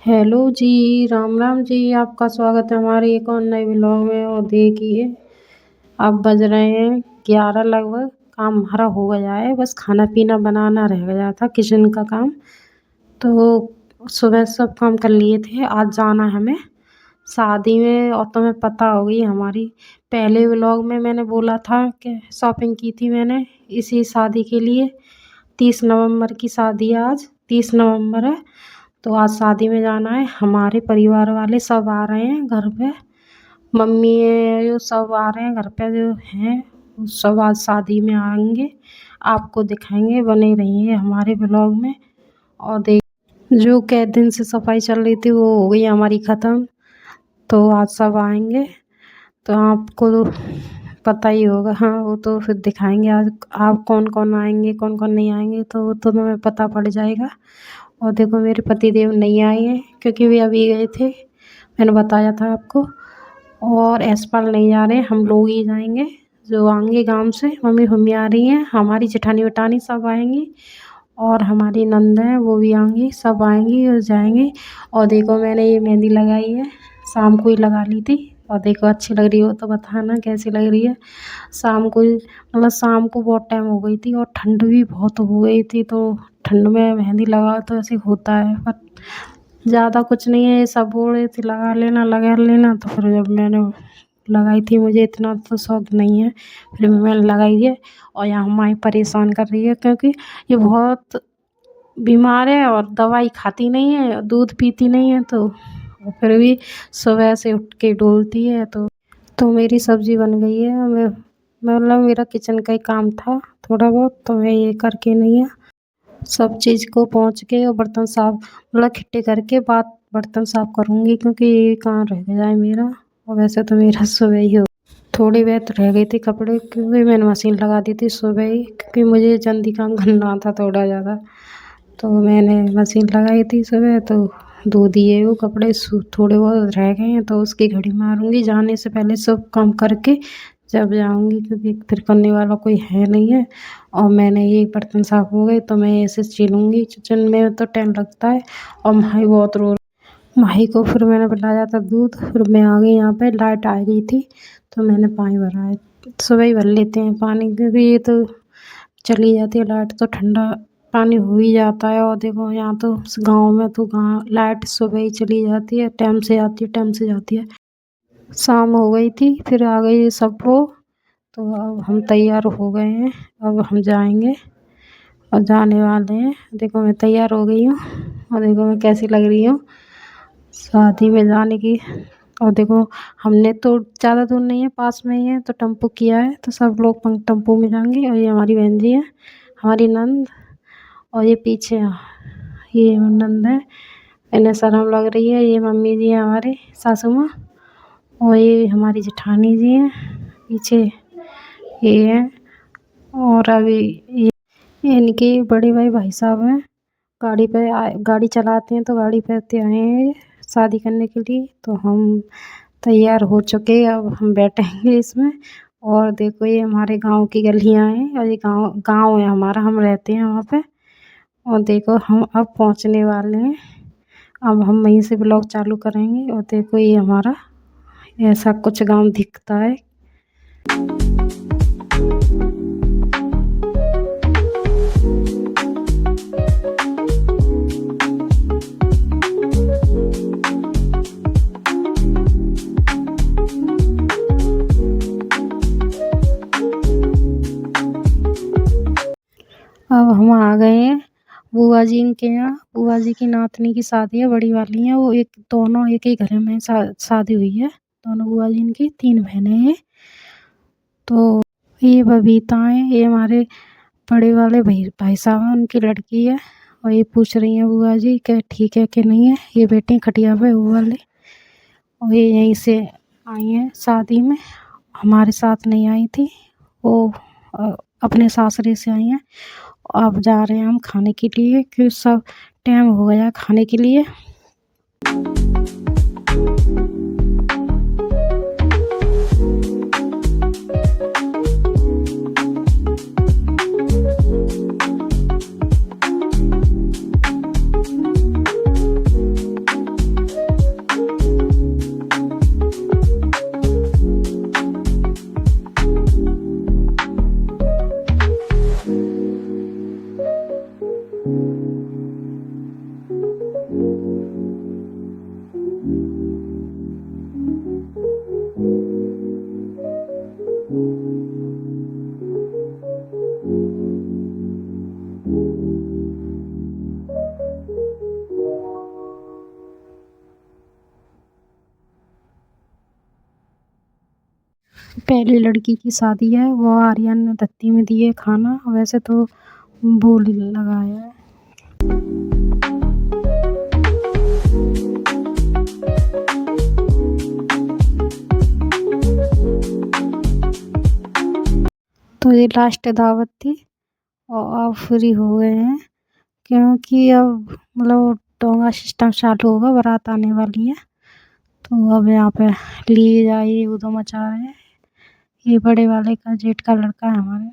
Hello जी, राम राम जी। आपका स्वागत है हमारे एक और नए व्लॉग में। और देखिए, अब बज रहे हैं 11 लगभग। काम हमारा हो गया है, बस खाना पीना बनाना रह गया था, किचन का काम। तो सुबह सब काम कर लिए थे। आज जाना है हमें शादी में। और तुम्हें पता होगी, हमारी पहले व्लॉग में मैंने बोला था कि शॉपिंग की थी मैंने इसी शादी के लिए। 30 नवंबर की शादी है, आज 30 नवंबर है। तो आज शादी में जाना है। हमारे परिवार वाले सब आ रहे हैं घर पे। मम्मी है, जो सब आ रहे हैं घर पे जो हैं, वो सब आज शादी में आएंगे। आपको दिखाएंगे, बने रहिए हमारे ब्लॉग में। और देख, जो कै दिन से सफाई चल रही थी वो हो गई हमारी ख़त्म। तो आज सब आएंगे। तो आपको तो पता ही होगा। हाँ, वो तो फिर दिखाएंगे आज आप कौन कौन आएंगे कौन कौन नहीं आएंगे, तो वो तो तुम्हें पता पड़ जाएगा। और देखो, मेरे पतिदेव नहीं आए हैं क्योंकि वे अभी गए थे, मैंने बताया था आपको। और यशपाल नहीं जा रहे, हम लोग ही जाएंगे जो आएंगे गांव से। मम्मी मम्मी आ रही हैं, हमारी जेठानी वेठानी सब आएंगी। और हमारी नंद है, वो भी आएंगी, सब आएंगी और जाएंगे। और देखो, मैंने ये मेहंदी लगाई है, शाम को ही लगा ली थी। और देखो, अच्छी लग रही हो तो बताना कैसी लग रही है। शाम को मतलब शाम को बहुत टाइम हो गई थी और ठंड भी बहुत हो गई थी। तो ठंड में मेहंदी लगा तो ऐसे होता है, पर ज़्यादा कुछ नहीं है। ये सब बोल रहे थे लगा लेना लगा लेना, तो फिर जब मैंने लगाई थी, मुझे इतना तो शौक नहीं है, फिर भी मैंने लगाई है। और यहाँ माई परेशान कर रही है क्योंकि ये बहुत बीमार है और दवाई खाती नहीं है, दूध पीती नहीं है। तो वो फिर भी सुबह से उठ के डोलती है। तो मेरी सब्जी बन गई है। मतलब मेरा किचन का ही काम था थोड़ा बहुत, तो मैं ये करके नहीं है, सब चीज़ को पहुँच के और बर्तन साफ मतलब इकट्ठे करके बाद बर्तन साफ करूँगी, क्योंकि ये काम रह गया है मेरा। और वैसे तो मेरा सुबह ही हो, थोड़ी बहुत रह गई थी कपड़े, क्योंकि मैंने मशीन लगा दी थी सुबह ही, क्योंकि मुझे जल्दी काम करना था थोड़ा ज़्यादा। तो मैंने मशीन लगाई थी सुबह, तो धो दिए वो कपड़े। थोड़े बहुत रह गए हैं तो उसकी घड़ी मारूंगी जाने से पहले, सब काम करके जब जाऊंगी, क्योंकि फिर करने वाला कोई है नहीं है। और मैंने ये बर्तन साफ हो गए तो मैं ऐसे छीलूंगी। किचन में तो टाइम लगता है। और माही बहुत रो, माही को फिर मैंने पिलाया था दूध, फिर मैं आ गई यहाँ पे। लाइट आ गई थी तो मैंने पानी भरा है। सुबह ही भर लेते हैं पानी, क्योंकि ये तो चली जाती है लाइट तो ठंडा पानी हो ही जाता है। और देखो, यहाँ तो गांव में तो गाँव लाइट सुबह ही चली जाती है, टाइम से आती है टाइम से जाती है। शाम हो गई थी, फिर आ गई सब लोग। तो अब हम तैयार हो गए हैं, अब हम जाएंगे और जाने वाले हैं। देखो, मैं तैयार हो गई हूँ और देखो मैं कैसी लग रही हूँ शादी में जाने की। और देखो, हमने तो ज़्यादा दूर नहीं है, पास में ही है, तो टेम्पो किया है, तो सब लोग टेम्पो में जाएंगे। और ये हमारी बहन जी है, हमारी नंद। और ये पीछे ये नंद है, इन्हें शर्म लग रही है। ये मम्मी जी हैं हमारे, सासू माँ। और ये हमारी जेठानी जी हैं पीछे, ये हैं। और अभी ये इनके बड़े भाई भाई साहब हैं, गाड़ी पे गाड़ी चलाते हैं, तो गाड़ी पे आते आए हैं शादी करने के लिए। तो हम तैयार हो चुके हैं, अब हम बैठेंगे इसमें। और देखो, ये हमारे गांव की गलियां हैं, और ये गांव गांव है हमारा, हम रहते हैं वहाँ पे। और देखो, हम अब पहुँचने वाले हैं, अब हम वहीं से ब्लॉग चालू करेंगे। और देखो, ये हमारा ऐसा कुछ गांव दिखता है। अब हम आ गए हैं बुआ जी के यहाँ। बुआ जी की नातनी की शादी है, बड़ी वाली है वो। एक दोनों एक ही घर में शादी हुई है। दोनों बुआ जी इनकी 3 बहनें हैं। तो ये बबीता है, ये हमारे बड़े वाले भाई भाई साहब हैं, उनकी लड़की है। और ये पूछ रही हैं बुआ जी कि ठीक है कि नहीं है। ये बैठी हैं खटिया पे वो वाले। और ये यहीं से आई हैं शादी में, हमारे साथ नहीं आई थी वो, अपने सासरे से आई हैं। अब जा रहे हैं हम खाने के लिए, क्योंकि सब टाइम हो गया खाने के लिए। पहली लड़की की शादी है, वो आर्यन ने दत्ती में दिए खाना, वैसे तो बोल लगाया है। तो ये लास्ट दावत थी और अब फ्री हो गए हैं, क्योंकि अब मतलब डोंगा सिस्टम चालू होगा, बारात आने वाली है। तो अब यहाँ पे लिए जाइए उधर मचा रहे हैं। ये बड़े वाले का जेठ का लड़का है हमारे।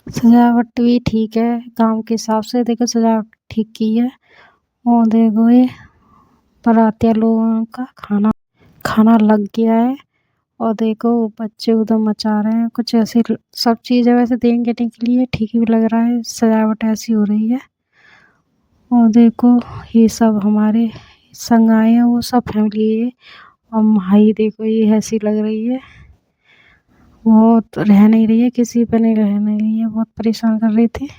सजावट भी ठीक है, गांव के हिसाब से देखो सजावट ठीक की है। और देखो ये बारातिया लोगों का खाना खाना लग गया है। और देखो बच्चे उधर मचा रहे हैं कुछ ऐसे। सब चीज़ें वैसे देखने के लिए ठीक ही लग रहा है, सजावट ऐसी हो रही है। और देखो ये सब हमारे संग आए हैं, वो सब फैमिली है। और भाई देखो ये ऐसी लग रही है, बहुत रह नहीं रही है, किसी पे नहीं रह नहीं रही है, बहुत परेशान कर रही थी।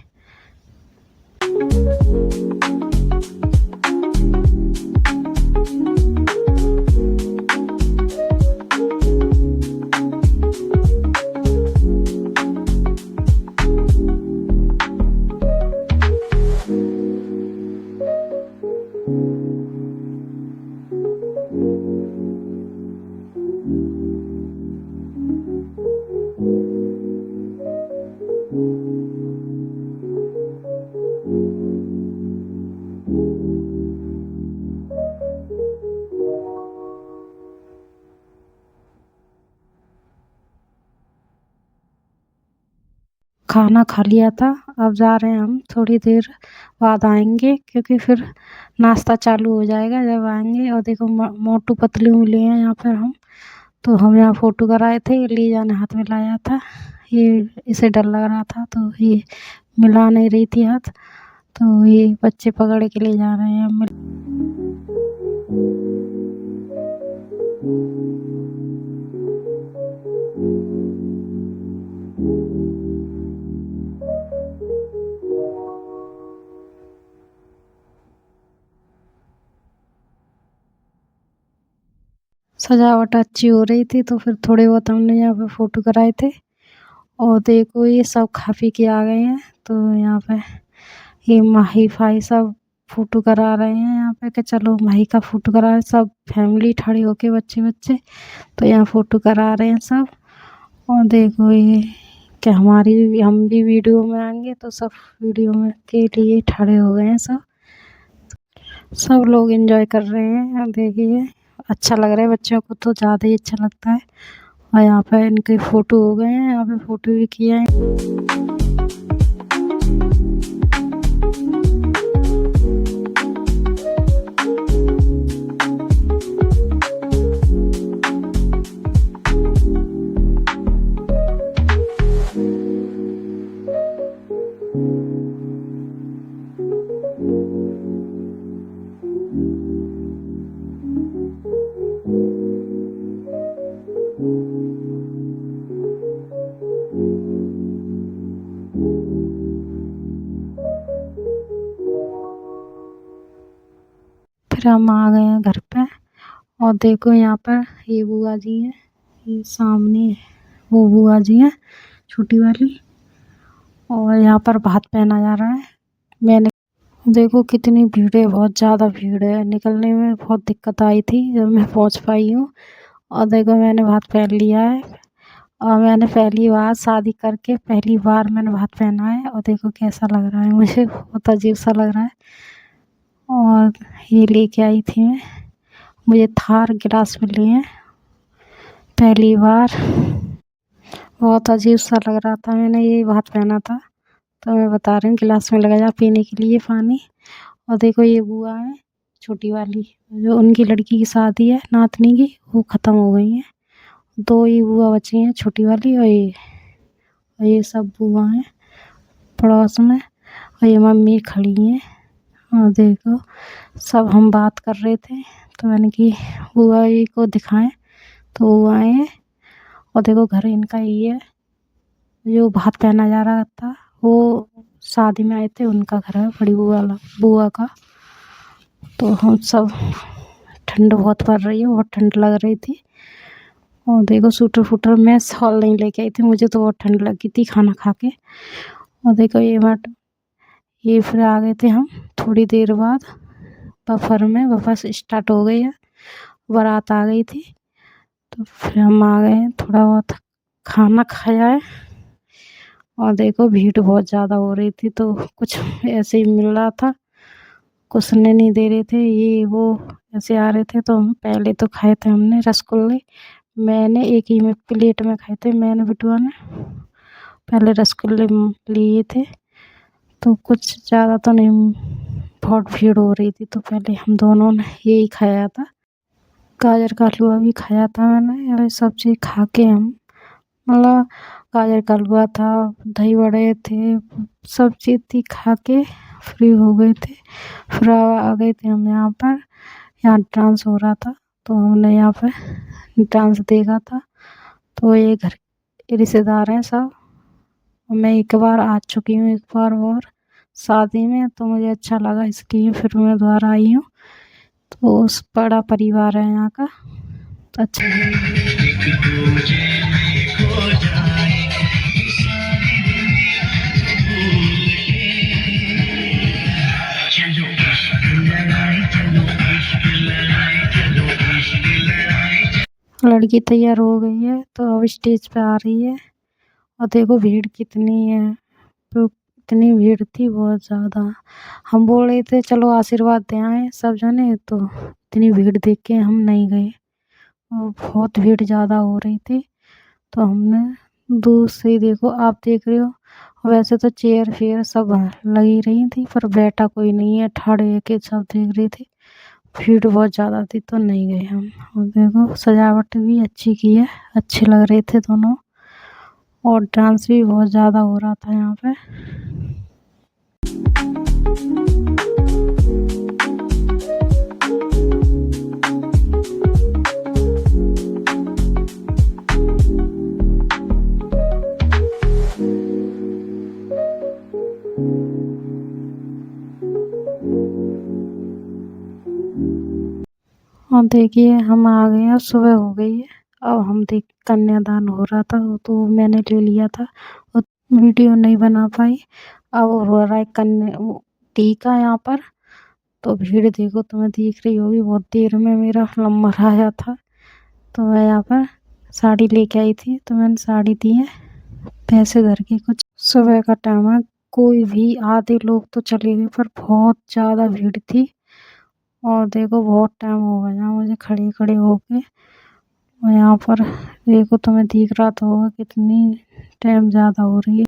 खाना खा लिया था, अब जा रहे हैं हम, थोड़ी देर बाद आएंगे, क्योंकि फिर नाश्ता चालू हो जाएगा जब आएंगे। और देखो मोटू पतलू मिले हैं यहाँ पर हम। तो हम यहाँ फ़ोटो कराए थे, ये ली जाने हाथ में लाया था, ये इसे डर लग रहा था तो ये मिला नहीं रही थी हाथ। तो ये बच्चे पकड़ के ले जा रहे हैं हम। सजावट अच्छी हो रही थी तो फिर थोड़े बहुत हमने यहाँ पे फ़ोटो कराए थे। और देखो ये सब खा पी के आ गए हैं, तो यहाँ पे ये माही फाई सब फ़ोटो करा रहे हैं यहाँ पे कि चलो माही का फ़ोटो करा रहे हैं, सब फैमिली खड़ी होके बच्चे बच्चे। तो यहाँ फ़ोटो करा रहे हैं सब। और देखो ये कि हम भी वीडियो में आएंगे, तो सब वीडियो में के लिए खड़े हो गए हैं सब। सब लोग एंजॉय कर रहे हैं। और देखिए अच्छा लग रहा है, बच्चों को तो ज़्यादा ही अच्छा लगता है। और यहाँ पे इनके फ़ोटो हो गए हैं, यहाँ पे फ़ोटो भी किए हैं। फिर हम आ गए हैं घर पे। और देखो यहाँ पर ये बुआ जी हैं, ये सामने वो बुआ जी हैं छोटी वाली। और यहाँ पर भात पहना जा रहा है। मैंने देखो कितनी भीड़ है, बहुत ज़्यादा भीड़ है, निकलने में बहुत दिक्कत आई थी जब मैं पहुँच पाई हूँ। और देखो मैंने भात पहन लिया है। और मैंने पहली बार शादी करके पहली बार मैंने भात पहना है। और देखो कैसा लग रहा है, मुझे बहुत अजीब सा लग रहा है। और ये लेके आई थी मैं, मुझे थार गिलास मिले हैं पहली बार। बहुत अजीब सा लग रहा था, मैंने यही भात पहना था, तो मैं बता रही हूँ गिलास में लगाया पीने के लिए पानी। और देखो ये बुआ है छोटी वाली, जो उनकी लड़की की शादी है नातनी की, वो ख़त्म हो गई है। दो ही बुआ बची हैं, छोटी वाली और ये सब बुआ हैं पड़ोस में। और ये मम्मी खड़ी हैं। और देखो सब हम बात कर रहे थे, तो मैंने कि बुआ जी को दिखाएं, तो वो आए हैं। और देखो घर इनका ही है, जो भात पहना जा रहा था वो शादी में आए थे, उनका घर है बड़ी बुआ का। तो हम सब, ठंड बहुत पड़ रही है, बहुत ठंड लग रही थी। और देखो सूटर फूटर मैं शॉल नहीं लेके आई थी, मुझे तो बहुत ठंड लगी थी खाना खा के। और देखो ये फिर आ गए थे हम थोड़ी देर बाद। बफर स्टार्ट हो गई है, बारात आ गई थी। तो फिर हम आ गए हैं, थोड़ा बहुत खाना खाया है। और देखो भीड़ बहुत ज़्यादा हो रही थी, तो कुछ ऐसे ही मिल रहा था, घुसने नहीं दे रहे थे, ये वो ऐसे आ रहे थे। तो हम पहले तो खाए थे हमने रसगुल्ले, मैंने एक ही में प्लेट में खाए थे, मैंने बिटुआ ने पहले रसगुल्ले लिए थे। तो कुछ ज़्यादा तो नहीं, बहुत भीड़ हो रही थी, तो पहले हम दोनों ने यही खाया था। गाजर का हलवा भी खाया था मैंने, और सब चीज़ खा के हम, मतलब गाजर का हलवा था, दही बड़े थे, सब चीज़ थी, खा के फ्री हो गए थे। फिर आ गए थे हम यहाँ पर, यहाँ डांस हो रहा था, तो हमने यहाँ पर डांस देखा था। तो ये घर के रिश्तेदार हैं सब, मैं एक बार आ चुकी हूँ, एक बार और शादी में, तो मुझे अच्छा लगा, इसलिए फिर मैं दोबारा आई हूँ। तो उस बड़ा परिवार है यहाँ का, तो अच्छा लड़की तैयार हो गई है, तो अब स्टेज पे आ रही है। और देखो भीड़ कितनी है, तो इतनी भीड़ थी बहुत ज़्यादा। हम बोल रहे थे चलो आशीर्वाद दे आए सब जने, तो इतनी भीड़ देख के हम नहीं गए, और बहुत भीड़ ज़्यादा हो रही थी। तो हमने दूर से ही, देखो आप देख रहे हो, वैसे तो चेयर फेयर सब लगी रही थी, पर बैठा कोई नहीं है, ठाड़े के सब देख रही थी। भीड़ बहुत ज़्यादा थी तो नहीं गए हम। और देखो सजावट भी अच्छी की है, अच्छे लग रहे थे दोनों, और डांस भी बहुत ज़्यादा हो रहा था यहाँ पे। और देखिए हम आ गए हैं, सुबह हो गई है। अब हम देख, कन्यादान हो रहा था, वो तो मैंने ले लिया था, और वीडियो नहीं बना पाई। अब हो रहा है टीका यहाँ पर। तो भीड़ देखो, तुम्हें दिख रही होगी, बहुत देर में मेरा नंबर आया था। तो मैं यहाँ पर साड़ी लेके आई थी, तो मैंने साड़ी दी है, पैसे धर के। कुछ सुबह का टाइम है, कोई भी, आधे लोग तो चले गए, पर बहुत ज़्यादा भीड़ थी। और देखो बहुत टाइम हो गया मुझे खड़े खड़े होके, और यहाँ पर देखो, तुम्हें दिख रहा तो होगा कितनी टाइम ज़्यादा हो रही है।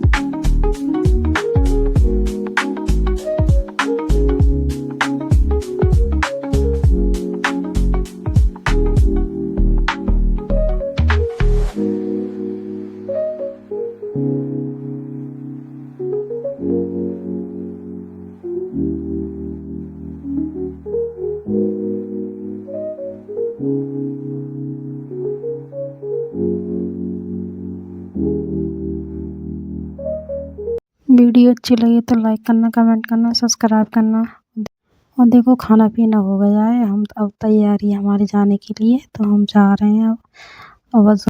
वीडियो अच्छी लगी तो लाइक करना, कमेंट करना, सब्सक्राइब करना। और देखो खाना पीना हो गया है, हम अब तैयारी है हमारे जाने के लिए, तो हम जा रहे हैं अब बस